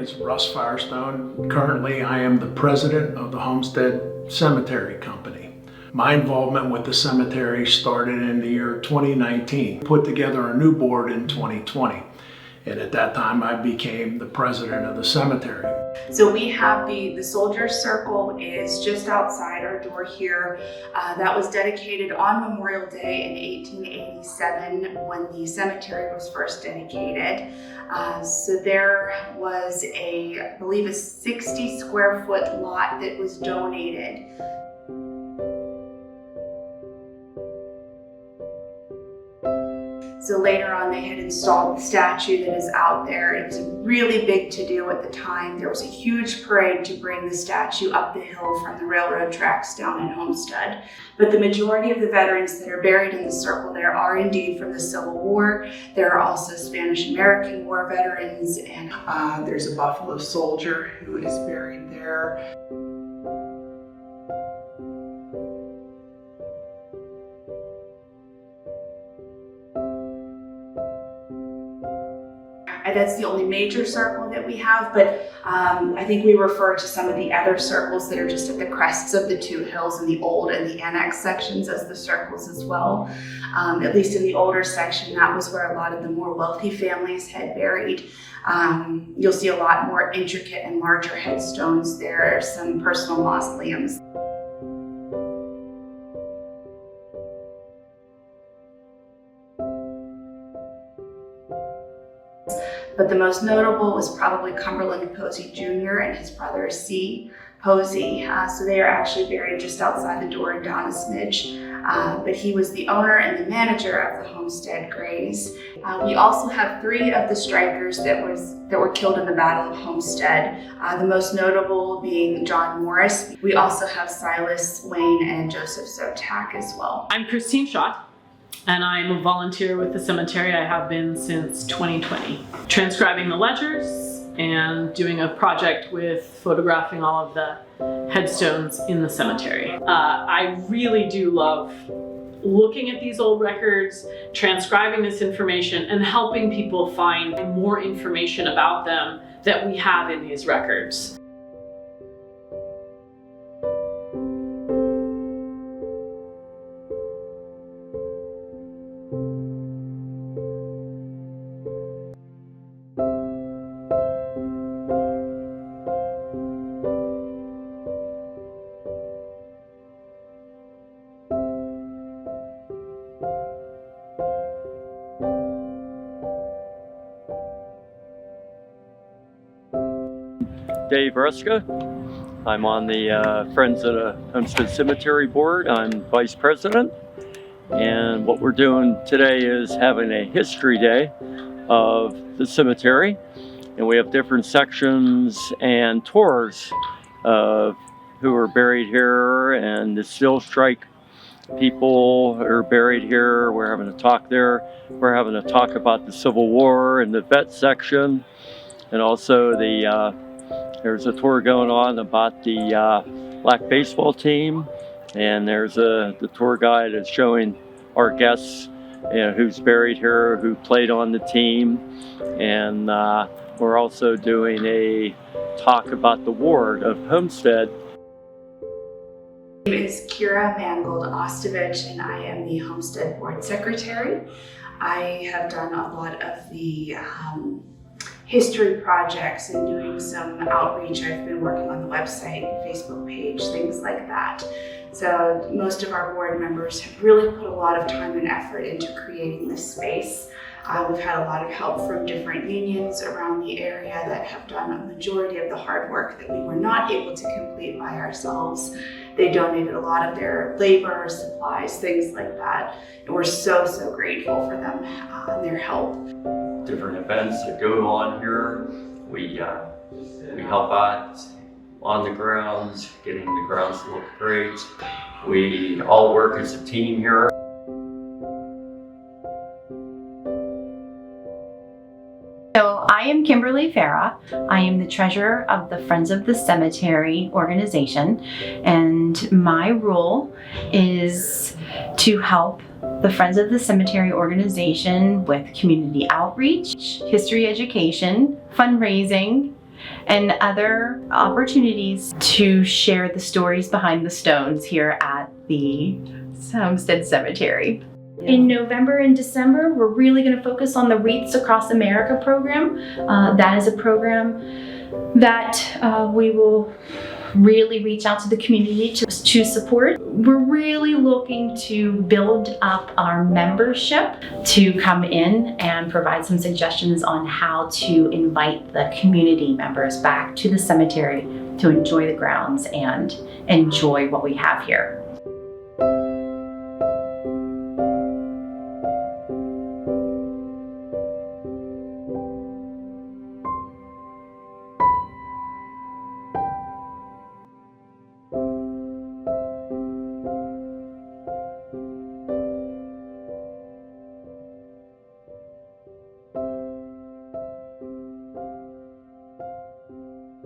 is Russ Firestone. Currently, I am the president of the Homestead Cemetery Company. My involvement with the cemetery started in the year 2019. Put together a new board in 2020. And at that time, I became the president of the cemetery. So we have the Soldier Circle is just outside our door here. That was dedicated on Memorial Day in 1887 when the cemetery was first dedicated. So there was I believe a 60 square foot lot that was donated. So later on, they had installed the statue that is out there. It was a really big to-do at the time. There was a huge parade to bring the statue up the hill from the railroad tracks down in Homestead. But the majority of the veterans that are buried in the circle there are indeed from the Civil War. There are also Spanish-American War veterans, and there's a Buffalo soldier who is buried there. That's the only major circle that we have, but I think we refer to some of the other circles that are just at the crests of the two hills in the old and the annex sections as the circles as well. At least in the older section, that was where a lot of the more wealthy families had buried. You'll see a lot more intricate and larger headstones there, some personal mausoleums. But the most notable was probably Cumberland Posey Jr. and his brother C. Posey. So they are actually buried just outside the door and down a smidge. But he was the owner and the manager of the Homestead Grays. We also have 3 of the strikers that were killed in the Battle of Homestead. The most notable being John Morris. We also have Silas Wayne and Joseph Sotak as well. I'm Christine Schott, and I'm a volunteer with the cemetery. I have been since 2020. Transcribing the ledgers and doing a project with photographing all of the headstones in the cemetery. I really do love looking at these old records, transcribing this information, and helping people find more information about them that we have in these records. Dave Ruska. I'm on the Friends of the Homestead Cemetery board. I'm vice president, and what we're doing today is having a history day of the cemetery, and we have different sections and tours of who are buried here and the steel strike people who are buried here. We're having a talk there. We're having a talk about the Civil War and the vet section, and also there's a tour going on about the black baseball team, and there's the tour guide is showing our guests who's buried here, who played on the team, and we're also doing a talk about the ward of Homestead. My name is Kira Mangold Ostovich, and I am the Homestead Board Secretary. I have done a lot of the history projects and doing some outreach. I've been working on the website, Facebook page, things like that. So most of our board members have really put a lot of time and effort into creating this space. We've had a lot of help from different unions around the area that have done a majority of the hard work that we were not able to complete by ourselves. They donated a lot of their labor, supplies, things like that. And we're so, so grateful for them and their help. Different events that go on here. We help out on the grounds, getting the grounds to look great. We all work as a team here. So I am Kimberly Farah. I am the treasurer of the Friends of the Cemetery organization, and my role is to help the Friends of the Cemetery organization with community outreach, history education, fundraising, and other opportunities to share the stories behind the stones here at the Homestead Cemetery. In November and December, we're really going to focus on the Wreaths Across America program. That is a program that we will really reach out to the community to support. We're really looking to build up our membership to come in and provide some suggestions on how to invite the community members back to the cemetery to enjoy the grounds and enjoy what we have here.